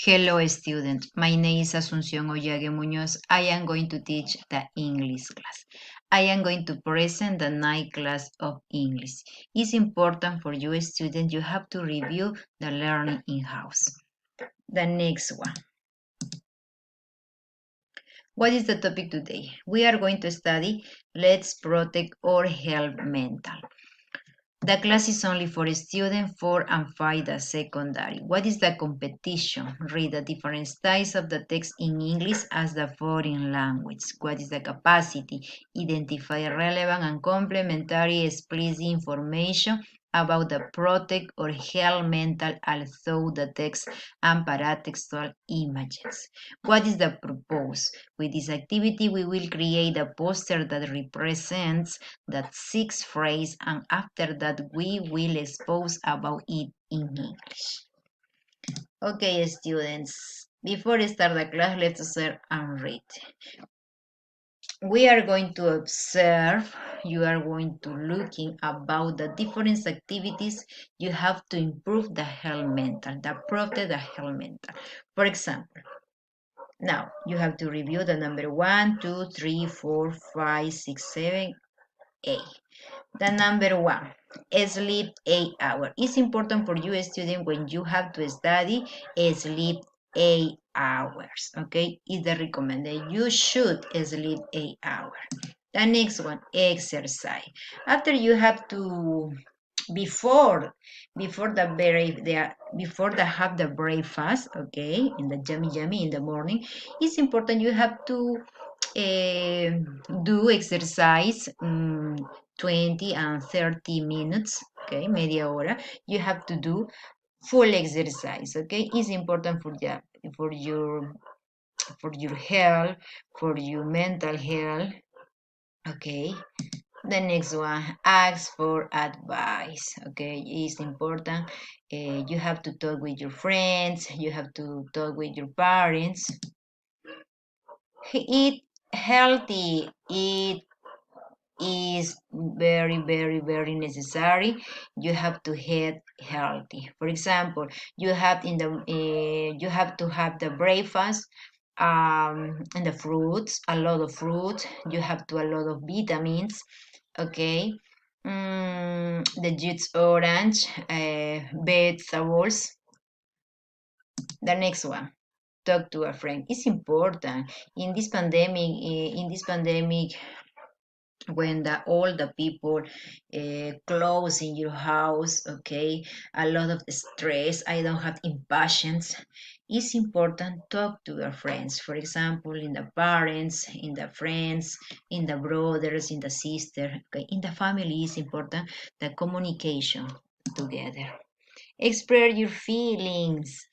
Hello student, my name is ASUNCIÓN OYAGUE Muñoz. I am going to teach the English class. I am going to present the night class of English. It's important for you student, you have to review the learning in-house. The next one. What is the topic today? We are going to study Let's Protect Our Health Mental. The class is only for students 4 and 5 the secondary. What is the competition? Read the different styles of the text in English as the foreign language. What is the capacity? Identify relevant and complementary explicit information about the protect or help mental although the text and paratextual images. What is the purpose? With this activity, we will create a poster that represents that 6 phrase, and after that we will expose about it in English. Okay, students, before I start the class, let's observe and read. We are going to observe, you are going to looking about the different activities you have to improve the health mental, the protect the health mental. For example, now you have to review the number 1, 2, 3, 4, 5, 6, 7, 8. The number 1, sleep 8 hours. It's important for you, student, when you have to study, sleep 8 hours. Okay, it's the recommended. You should sleep 8 hours. The next one, exercise. After you have to, before have the breakfast, okay, in the yummy in the morning, it's important you have to do exercise 20 and 30 minutes, okay, media hora. You have to do full exercise, okay. It's important for your health, for your mental health, okay. The next one, ask for advice, okay. It's important. You have to talk with your friends, you have to talk with your parents. Eat healthy, eat is very, very, very necessary. You have to eat healthy. For example, you have you have to have the breakfast and the fruits, a lot of fruit. You have to a lot of vitamins. Okay, the juice orange, vegetables. The next one, talk to a friend. It's important in this pandemic. When all the people close in your house, okay, a lot of stress, I don't have impatience, it's important talk to your friends. For example, in the parents, in the friends, in the brothers, in the sister, okay, in the family, it's important the communication together. Express your feelings,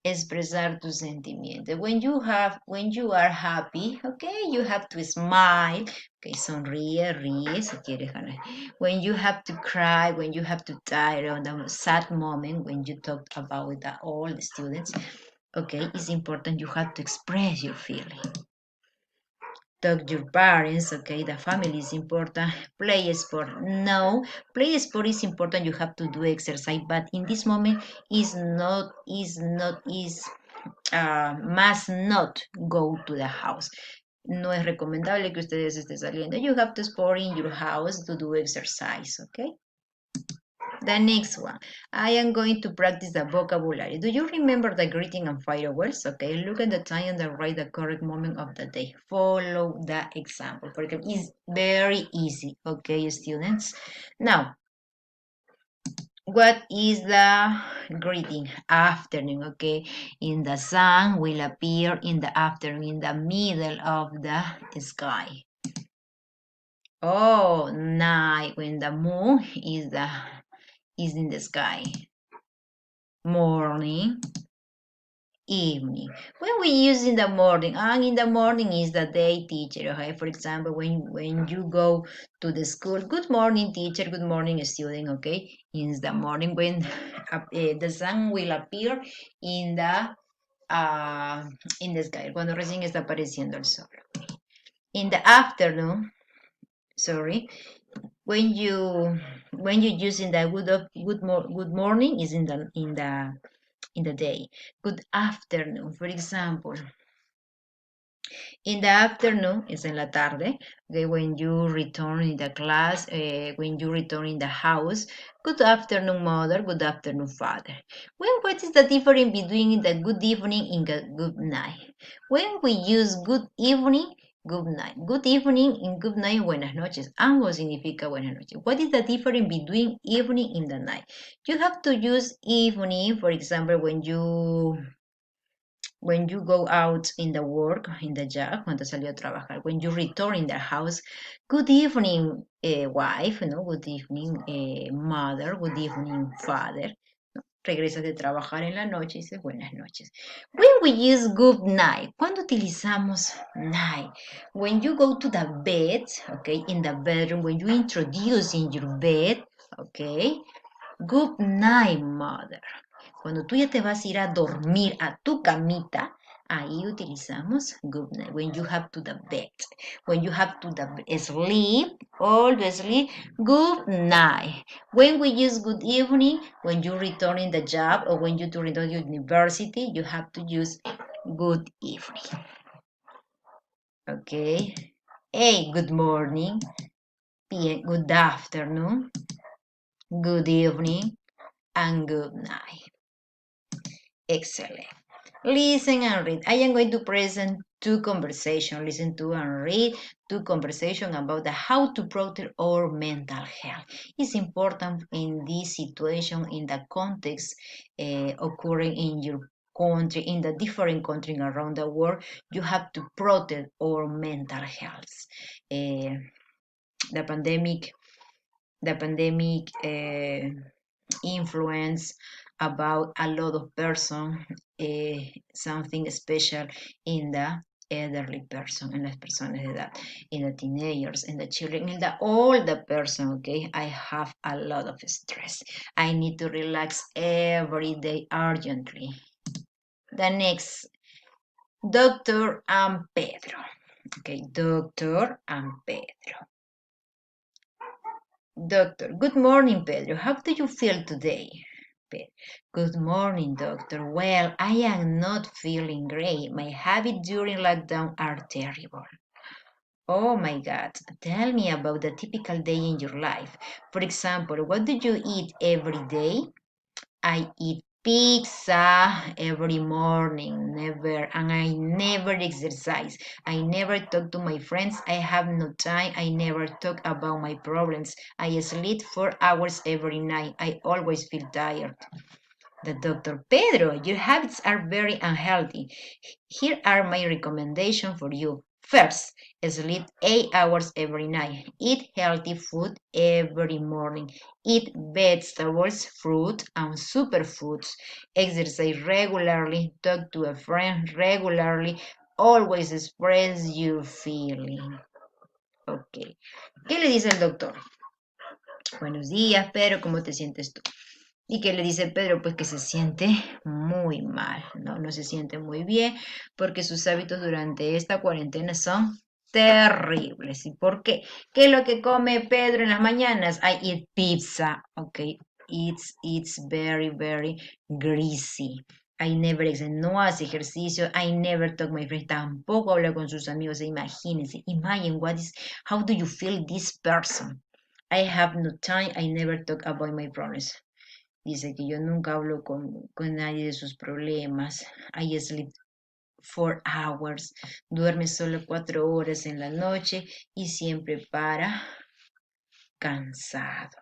expresar tus sentimientos. When you are happy, okay, you have to smile, okay, sonríe, ríe si quieres ganar. When you have to cry, when you have to die on a sad moment, when you talk about all the students, okay, it's important you have to express your feeling. Talk to your parents, okay, the family is important. Play sport, no, play sport is important, you have to do exercise, but in this moment must not go to the house. No es recomendable que ustedes estén saliendo. You have to sport in your house to do exercise, okay? The next one, I am going to practice the vocabulary. Do you remember the greeting and fireworks? Okay, look at the time and write the correct moment of the day. Follow the example, because it's very easy, okay, students? Now, what is the greeting? Afternoon, okay? In the sun will appear in the afternoon, in the middle of the sky. Oh, night, when the moon is in the sky. Morning, evening. When we use in the morning, and in the morning is the day teacher, okay? For example, when you go to the school, good morning teacher, good morning student, okay? In the morning when the sun will appear in the sky, cuando recién está apareciendo el sol. In the afternoon, sorry, when you use in the good morning is in in the day. Good afternoon, for example. In the afternoon is en la tarde. Okay, when you return in the class, when you return in the house. Good afternoon, mother. Good afternoon, father. What is the difference between the good evening and the good night? When we use good evening, good night. Good evening and good night, buenas noches. Ambos significa buenas noches. What is the difference between evening and the night? You have to use evening, for example, when you go out in the work, in the job, cuando salió a trabajar, when you return in the house, good evening, wife, no? Good evening, mother, good evening, father. ¿No? Regresas de trabajar en la noche y dices buenas noches. When we use good night, ¿cuándo utilizamos night? When you go to the bed, okay, in the bedroom, when you introduce in your bed, okay, good night, mother. Cuando tú ya te vas a ir a dormir a tu camita, ahí utilizamos good night. When you have to the bed. When you have to the sleep, always sleep, good night. When we use good evening, when you return in the job or when you return to university, you have to use good evening. Okay. Hey, good morning. Good afternoon. Good evening. And good night. Excellent. Listen and read. I am going to present two conversations. Listen to and read two conversations about the how to protect our mental health. It's important in this situation, in the context occurring in your country, in the different countries around the world, you have to protect our mental health. The pandemic influence about a lot of person, something special in the elderly person, in las personas de edad, in the teenagers, in the children, in the older person, okay? I have a lot of stress. I need to relax every day urgently. The next, Doctor and Pedro. Okay, Doctor and Pedro. Doctor, good morning, Pedro. How do you feel today? Good morning, doctor. Well, I am not feeling great. My habits during lockdown are terrible. Oh my God. Tell me about the typical day in your life. For example, what do you eat every day? I eat pizza every morning, and I never exercise. I never talk to my friends. I have no time. I never talk about my problems. I sleep 4 hours every night. I always feel tired. The doctor, Pedro, your habits are very unhealthy. Here are my recommendations for you. First, sleep 8 hours every night. Eat healthy food every morning. Eat vegetables, fruit, and superfoods. Exercise regularly. Talk to a friend regularly. Always express your feeling. Ok. ¿Qué le dice el doctor? Buenos días, Pedro, ¿cómo te sientes tú? ¿Y qué le dice Pedro? Pues que se siente muy mal, ¿no? No se siente muy bien porque sus hábitos durante esta cuarentena son terribles. ¿Y por qué? ¿Qué es lo que come Pedro en las mañanas? I eat pizza, ok. It's very, very greasy. I never no hace ejercicio. I never talk my friends. Tampoco habla con sus amigos. Imagínense. Imagine how do you feel this person? I have no time. I never talk about my problems. Dice que yo nunca hablo con nadie de sus problemas. I sleep 4 hours. Duerme solo 4 horas en la noche y siempre para cansado.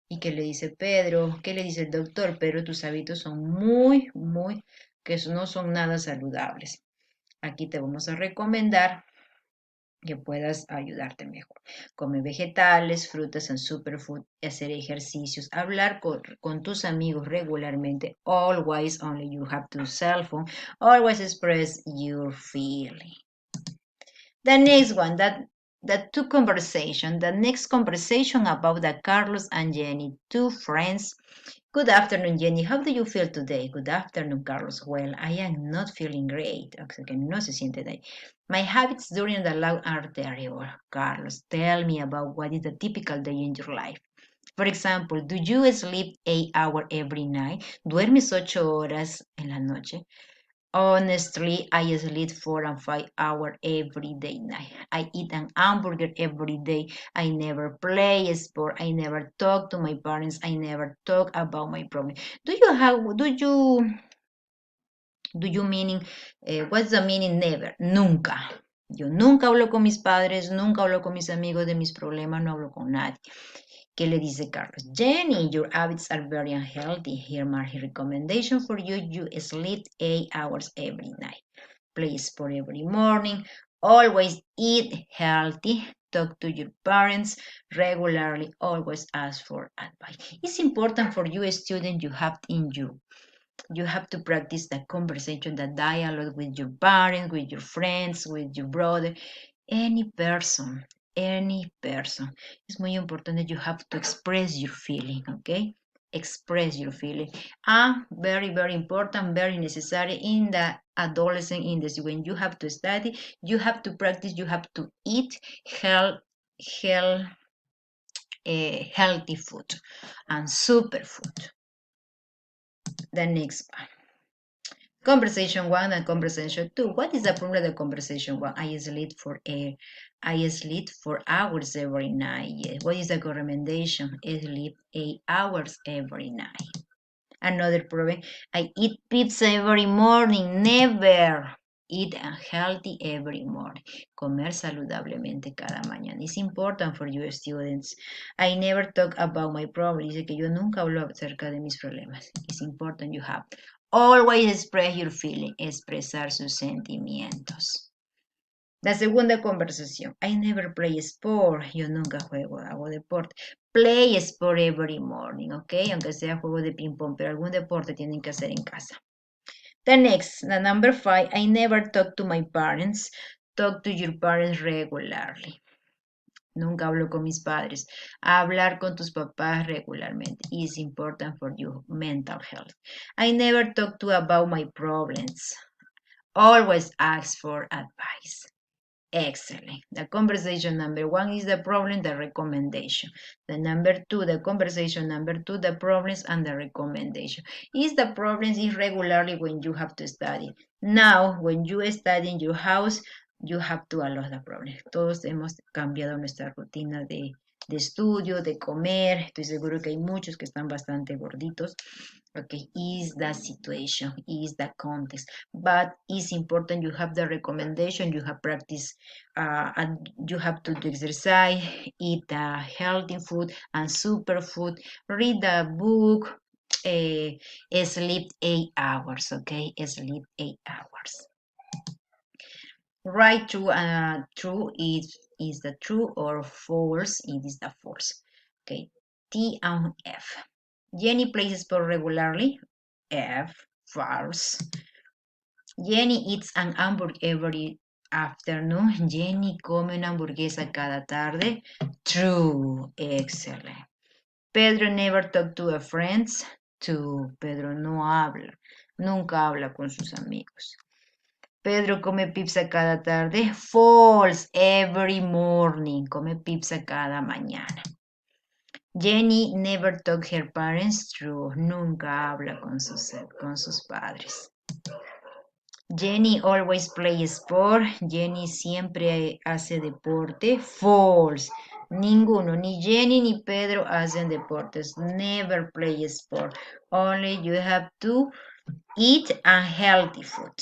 ¿Y qué le dice Pedro? ¿Qué le dice el doctor? Pedro, tus hábitos son que no son nada saludables. Aquí te vamos a recomendar que puedas ayudarte mejor. Come vegetales, frutas and superfood, hacer ejercicios, hablar con tus amigos regularmente, always, only you have to cell phone, always express your feeling. The next one, the next conversation about the Carlos and Jenny, two friends. Good afternoon, Jenny. How do you feel today? Good afternoon, Carlos. Well, I am not feeling great. O sea que no se siente bien. My habits during the lockdown are terrible. Carlos, tell me about what is the typical day in your life. For example, do you sleep 8 hours every night? ¿Duermes 8 horas en la noche? Honestly, I sleep 4 and 5 hours every day night. I eat an hamburger every day. I never play sport. I never talk to my parents. I never talk about my problem. Do you meaning, what's the meaning never? Nunca. Yo nunca hablo con mis padres, nunca hablo con mis amigos de mis problemas, no hablo con nadie. ¿Qué le dice Carlos? Jenny, your habits are very unhealthy. Here my recommendation for you. You sleep 8 hours every night. Play sport every morning. Always eat healthy. Talk to your parents regularly. Always ask for advice. It's important for you, student, you have to practice the conversation, the dialogue with your parents, with your friends, with your brother, any person. It's muy importante. You have to express your feeling, okay? Express your feeling. Very, very important, very necessary in the adolescent industry. When you have to study, you have to practice, you have to eat healthy food and superfood. The next one. Conversation 1 and conversation 2. What is the problem of the conversation 1? I sleep for hours every night. Yes. What is the recommendation? I sleep 8 hours every night. Another problem, I eat pizza every morning. Never. Eat healthy every morning. Comer saludablemente cada mañana. It's important for you students. I never talk about my problems. Dice que yo nunca hablo acerca de mis problemas. It's important you have. Always express your feeling. Expresar sus sentimientos. La segunda conversación. I never play sport. Yo nunca hago deporte. Play sport every morning, ¿ok? Aunque sea juego de ping-pong, pero algún deporte tienen que hacer en casa. The next, the number 5, I never talk to my parents. Talk to your parents regularly. Nunca hablo con mis padres. Hablar con tus papás regularmente is important for your mental health. I never talk to about my problems. Always ask for advice. Excellent. The conversation number 1 is the problem, the recommendation. The number 2, the conversation number 2, the problems and the recommendation. Is the problems is regularly when you have to study. Now, when you study in your house, you have to allow the problem. Todos hemos cambiado nuestra rutina de estudio, de comer. Estoy seguro que hay muchos que están bastante gorditos. Okay, is the situation, is the context, but it's important you have the recommendation, you have practice, and you have to do exercise, eat healthy food and superfood, read the book, sleep 8 hours, okay, sleep 8 hours. Right, true is the true, or false, it is the false. Okay, T and F. Jenny plays sport regularly. F, false. Jenny eats an hamburger every afternoon. Jenny come una hamburguesa cada tarde. True, excellent. Pedro never talk to a friends. True, Pedro no habla, nunca habla con sus amigos. Pedro come pizza cada tarde. False, every morning. Come pizza cada mañana. Jenny never talk her parents. True, nunca habla con sus padres. Jenny always play sport. Jenny siempre hace deporte. False. Ninguno, ni Jenny ni Pedro hacen deportes. Never play sport. Only you have to eat unhealthy food.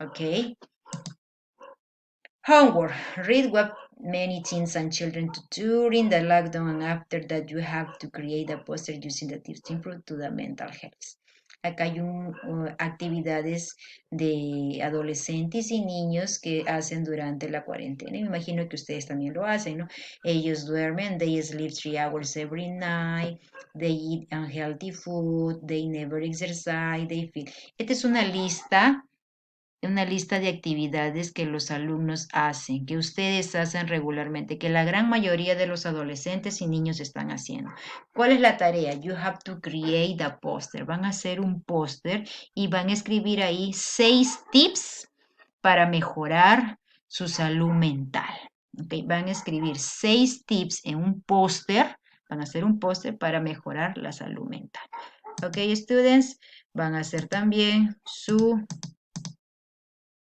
Okay. Homework. Read what many teens and children do during the lockdown, and after that you have to create a poster using the tips to improve to the mental health. Acá hay actividades de adolescentes y niños que hacen durante la cuarentena. Me imagino que ustedes también lo hacen, ¿no? Ellos duermen, they sleep 3 hours every night, they eat unhealthy food, they never exercise, they feel. Esta es una lista de actividades que los alumnos hacen, que ustedes hacen regularmente, que la gran mayoría de los adolescentes y niños están haciendo. ¿Cuál es la tarea? You have to create a poster. Van a hacer un póster y van a escribir ahí 6 tips para mejorar su salud mental. Okay, van a escribir 6 tips en un póster van a hacer un póster para mejorar la salud mental. Ok, students, van a hacer también su